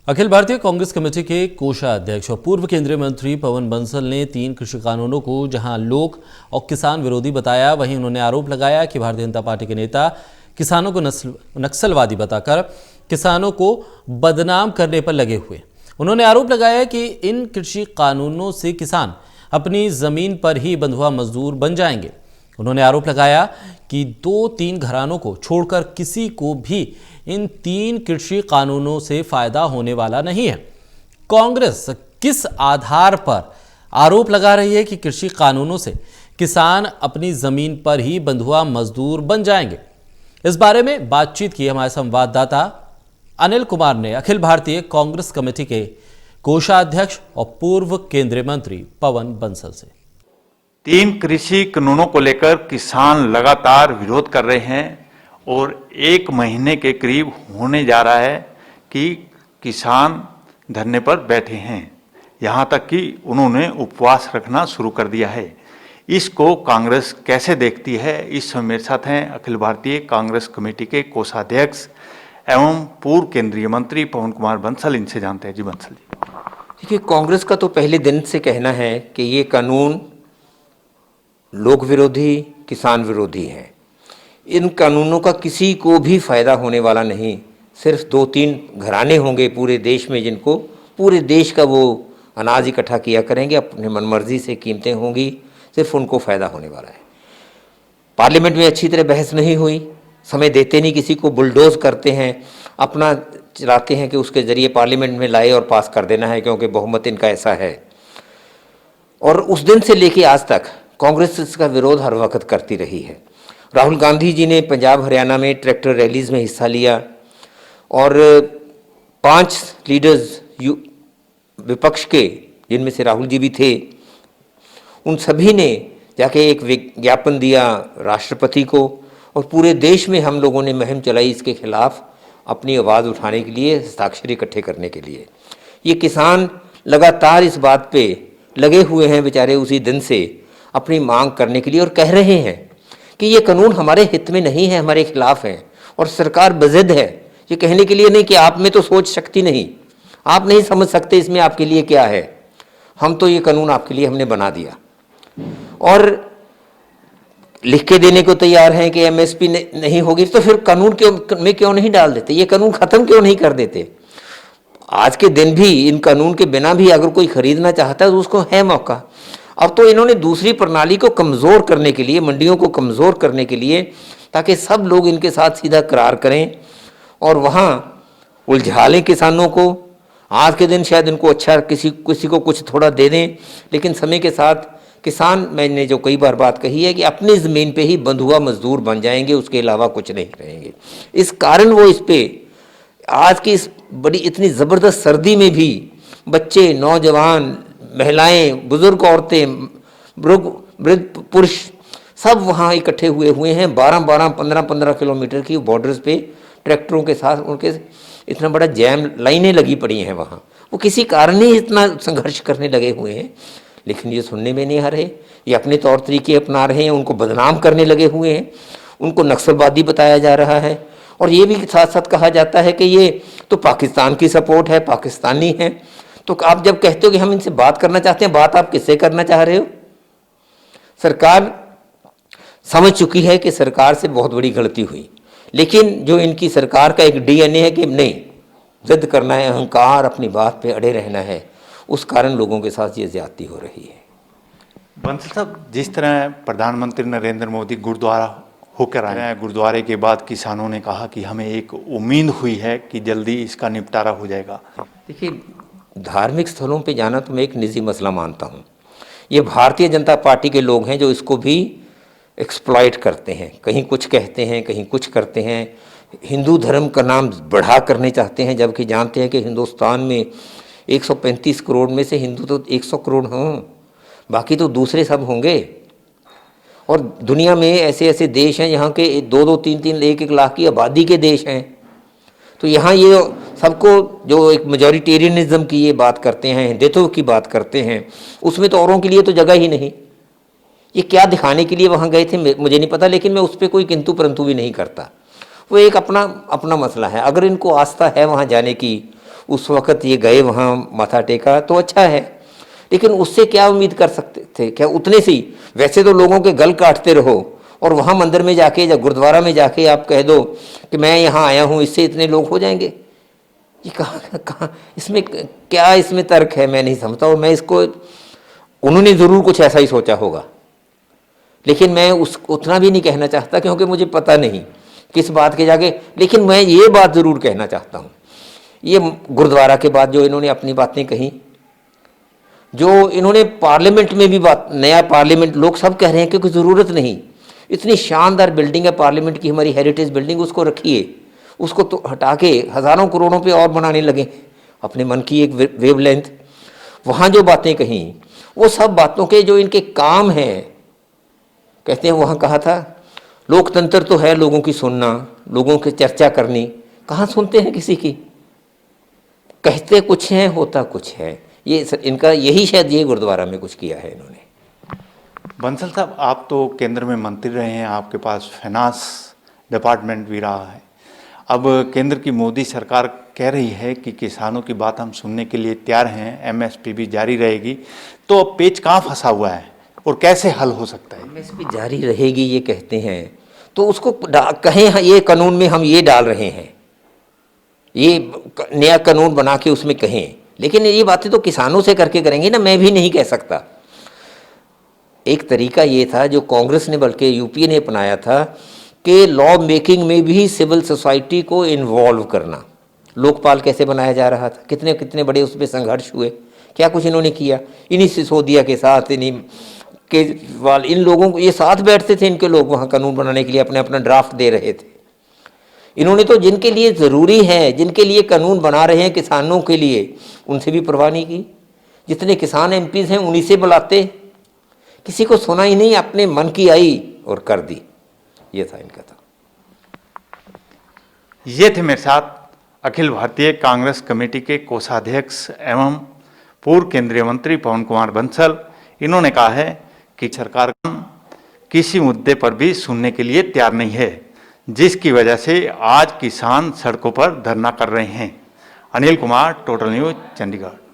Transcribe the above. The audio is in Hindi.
अखिल भारतीय कांग्रेस कमेटी के कोषाध्यक्ष और पूर्व केंद्रीय मंत्री पवन बंसल ने 3 कृषि कानूनों को जहां लोक और किसान विरोधी बताया, वहीं उन्होंने आरोप लगाया कि भारतीय जनता पार्टी के नेता किसानों को नक्सलवादी बताकर किसानों को बदनाम करने पर लगे हुए। उन्होंने आरोप लगाया कि इन कृषि कानूनों से किसान अपनी जमीन पर ही बंधुआ मजदूर बन जाएंगे। उन्होंने आरोप लगाया कि 2-3 घरानों को छोड़कर किसी को भी इन 3 कृषि कानूनों से फायदा होने वाला नहीं है। कांग्रेस किस आधार पर आरोप लगा रही है कि कृषि कानूनों से किसान अपनी जमीन पर ही बंधुआ मजदूर बन जाएंगे? इस बारे में बातचीत की हमारे संवाददाता अनिल कुमार ने अखिल भारतीय कांग्रेस कमेटी के कोषाध्यक्ष और पूर्व केंद्रीय मंत्री पवन बंसल से। 3 कृषि कानूनों को लेकर किसान लगातार विरोध कर रहे हैं और 1 महीने के करीब होने जा रहा है कि किसान धरने पर बैठे हैं। यहाँ तक कि उन्होंने उपवास रखना शुरू कर दिया है। इसको कांग्रेस कैसे देखती है, इस समय मेरे साथ हैं अखिल भारतीय कांग्रेस कमेटी के कोषाध्यक्ष एवं पूर्व केंद्रीय मंत्री पवन कुमार बंसल। इनसे जानते हैं। जी बंसल जी। देखिए, कांग्रेस का तो पहले दिन से कहना है कि ये कानून लोक विरोधी, किसान विरोधी है। इन कानूनों का किसी को भी फायदा होने वाला नहीं। सिर्फ 2-3 घराने होंगे पूरे देश में जिनको पूरे देश का वो अनाज इकट्ठा किया करेंगे, अपने मनमर्जी से कीमतें होंगी, सिर्फ उनको फायदा होने वाला है। पार्लियामेंट में अच्छी तरह बहस नहीं हुई, समय देते नहीं किसी को, बुलडोज करते हैं, अपना चलाते हैं कि उसके जरिए पार्लियामेंट में लाए और पास कर देना है क्योंकि बहुमत इनका ऐसा है। और उस दिन से लेके आज तक कांग्रेस इसका विरोध हर वक्त करती रही है। राहुल गांधी जी ने पंजाब हरियाणा में ट्रैक्टर रैलीज में हिस्सा लिया और 5 लीडर्स विपक्ष के, जिनमें से राहुल जी भी थे, उन सभी ने जाके एक विज्ञापन दिया राष्ट्रपति को और पूरे देश में हम लोगों ने मुहिम चलाई इसके खिलाफ, अपनी आवाज़ उठाने के लिए, हस्ताक्षर इकट्ठे करने के लिए। ये किसान लगातार इस बात पे लगे हुए हैं बेचारे उसी दिन से, अपनी मांग करने के लिए, और कह रहे हैं कि ये कानून हमारे हित में नहीं है, हमारे खिलाफ है। और सरकार बज़िद है ये कहने के लिए नहीं कि आप में तो सोच शक्ति नहीं, आप नहीं समझ सकते इसमें आपके लिए क्या है, हम तो ये कानून आपके लिए हमने बना दिया। और लिख के देने को तैयार हैं कि एमएसपी नहीं होगी, तो फिर कानून में क्यों नहीं डाल देते, ये कानून ख़त्म क्यों नहीं कर देते? आज के दिन भी इन कानून के बिना भी अगर कोई खरीदना चाहता है तो उसको है मौका। अब तो इन्होंने दूसरी प्रणाली को कमज़ोर करने के लिए, मंडियों को कमज़ोर करने के लिए, ताकि सब लोग इनके साथ सीधा करार करें और वहाँ उलझा लें किसानों को। आज के दिन शायद इनको अच्छा किसी को कुछ थोड़ा दे दें, लेकिन समय के साथ किसान, मैंने जो कई बार बात कही है कि अपनी ज़मीन पे ही बंधुआ मजदूर बन जाएंगे, उसके अलावा कुछ नहीं रहेंगे। इस कारण वो इस पे आज की इस बड़ी इतनी ज़बरदस्त सर्दी में भी बच्चे, नौजवान, महिलाएं, बुजुर्ग औरतें, वृद्ध पुरुष सब वहाँ इकट्ठे हुए हैं। 12-12, 15-15 किलोमीटर की बॉर्डर्स पे ट्रैक्टरों के साथ उनके इतना बड़ा जैम, लाइनें लगी पड़ी हैं वहाँ। वो किसी कारण ही इतना संघर्ष करने लगे हुए हैं, लेकिन ये सुनने में नहीं आ रहे। ये अपने तौर तरीके अपना रहे हैं, उनको बदनाम करने लगे हुए हैं, उनको नक्सलवादी बताया जा रहा है। और ये भी साथ साथ कहा जाता है कि ये तो पाकिस्तान की सपोर्ट है, पाकिस्तानी है। तो आप जब कहते हो कि हम इनसे बात करना चाहते हैं, बात आप किससे करना चाह रहे हो? सरकार समझ चुकी है कि सरकार से बहुत बड़ी गलती हुई, लेकिन जो इनकी सरकार का एक डीएनए है कि नहीं, जिद करना है, अहंकार, अपनी बात पे अड़े रहना है, उस कारण लोगों के साथ ये ज्यादती हो रही है। बंसल साहब, जिस तरह प्रधानमंत्री नरेंद्र मोदी गुरुद्वारा होकर आए हैं, गुरुद्वारे के बाद किसानों ने कहा कि हमें एक उम्मीद हुई है कि जल्दी इसका निपटारा हो जाएगा। देखिए, धार्मिक स्थलों पे जाना तो मैं एक निजी मसला मानता हूँ। ये भारतीय जनता पार्टी के लोग हैं जो इसको भी एक्सप्लॉइट करते हैं, कहीं कुछ कहते हैं, कहीं कुछ करते हैं। हिंदू धर्म का नाम बढ़ा करने चाहते हैं, जबकि जानते हैं कि हिंदुस्तान में 135 करोड़ में से हिंदू तो 100 करोड़ हों, बाकी तो दूसरे सब होंगे। और दुनिया में ऐसे ऐसे देश हैं यहाँ के 2-2, 3-3, 1-1 लाख की आबादी के देश हैं। तो यहाँ ये सबको जो एक मेजॉरिटेरियनिज्म की ये बात करते हैं, हिंदुत्व की बात करते हैं, उसमें तो औरों के लिए तो जगह ही नहीं। ये क्या दिखाने के लिए वहाँ गए थे मुझे नहीं पता, लेकिन मैं उस पर कोई किंतु परंतु भी नहीं करता। वो एक अपना अपना मसला है। अगर इनको आस्था है वहाँ जाने की, उस वक़्त ये गए वहाँ माथा टेका तो अच्छा है, लेकिन उससे क्या उम्मीद कर सकते थे? क्या उतने से ही? वैसे तो लोगों के गल काटते रहो और वहाँ मंदिर में जाके या गुरुद्वारा में जाके आप कह दो कि मैं यहाँ आया हूँ, इससे इतने लोग हो जाएंगे। ये कहाँ इसमें क्या इसमें तर्क है? मैं नहीं समझता। और मैं इसको, उन्होंने ज़रूर कुछ ऐसा ही सोचा होगा, लेकिन मैं उतना भी नहीं कहना चाहता क्योंकि मुझे पता नहीं किस बात के जाके। लेकिन मैं ये बात ज़रूर कहना चाहता हूँ, ये गुरुद्वारा के बाद जो इन्होंने अपनी बातें कही, जो इन्होंने पार्लियामेंट में भी बात, नया पार्लियामेंट लोग सब कह रहे हैं कि कोई ज़रूरत नहीं, इतनी शानदार बिल्डिंग है पार्लियामेंट की, हमारी हेरिटेज बिल्डिंग, उसको रखिए, उसको तो हटा के हज़ारों करोड़ों पे और बनाने लगे अपने मन की एक वेवलेंथ। वहाँ जो बातें कहीं वो सब बातों के जो इनके काम हैं, कहते हैं वहाँ कहा था लोकतंत्र तो है लोगों की सुनना, लोगों की चर्चा करनी, कहाँ सुनते हैं किसी की? कहते कुछ हैं, होता कुछ है। ये इनका यही शायद ये गुरुद्वारा में कुछ किया है इन्होंने। बंसल साहब, आप तो केंद्र में मंत्री रहे हैं, आपके पास फाइनेंस डिपार्टमेंट भी रहा है। अब केंद्र की मोदी सरकार कह रही है कि किसानों की बात हम सुनने के लिए तैयार हैं, एमएसपी भी जारी रहेगी, तो अब पेच कहाँ फंसा हुआ है और कैसे हल हो सकता है? एमएसपी जारी रहेगी ये कहते हैं, तो उसको कहें ये कानून में हम ये डाल रहे हैं, ये नया कानून बना के उसमें कहें, लेकिन ये बातें तो किसानों से करके करेंगे ना, मैं भी नहीं कह सकता। एक तरीका ये था जो कांग्रेस ने बल्कि यूपीए ने अपनाया था कि लॉ मेकिंग में भी सिविल सोसाइटी को इन्वॉल्व करना। लोकपाल कैसे बनाया जा रहा था, कितने कितने बड़े उस पर संघर्ष हुए, क्या कुछ इन्होंने किया। इन्हीं सिसोदिया के साथ, इन्हीं केजरीवाल, इन लोगों को, ये साथ बैठते थे इनके लोग वहाँ कानून बनाने के लिए, अपने अपना ड्राफ्ट दे रहे थे। इन्होंने तो जिनके लिए ज़रूरी है, जिनके लिए कानून बना रहे हैं किसानों के लिए, उनसे भी परवाह नहीं की। जितने किसान एमपीज़ हैं उन्हीं से बुलाते, किसी को सुना ही नहीं, अपने मन की आई और कर दी। ये था इनका था। ये थे मेरे साथ अखिल भारतीय कांग्रेस कमेटी के कोषाध्यक्ष एवं पूर्व केंद्रीय मंत्री पवन कुमार बंसल। इन्होंने कहा है कि सरकार किसी मुद्दे पर भी सुनने के लिए तैयार नहीं है, जिसकी वजह से आज किसान सड़कों पर धरना कर रहे हैं। Anil Kumar, total news, Chandigarh.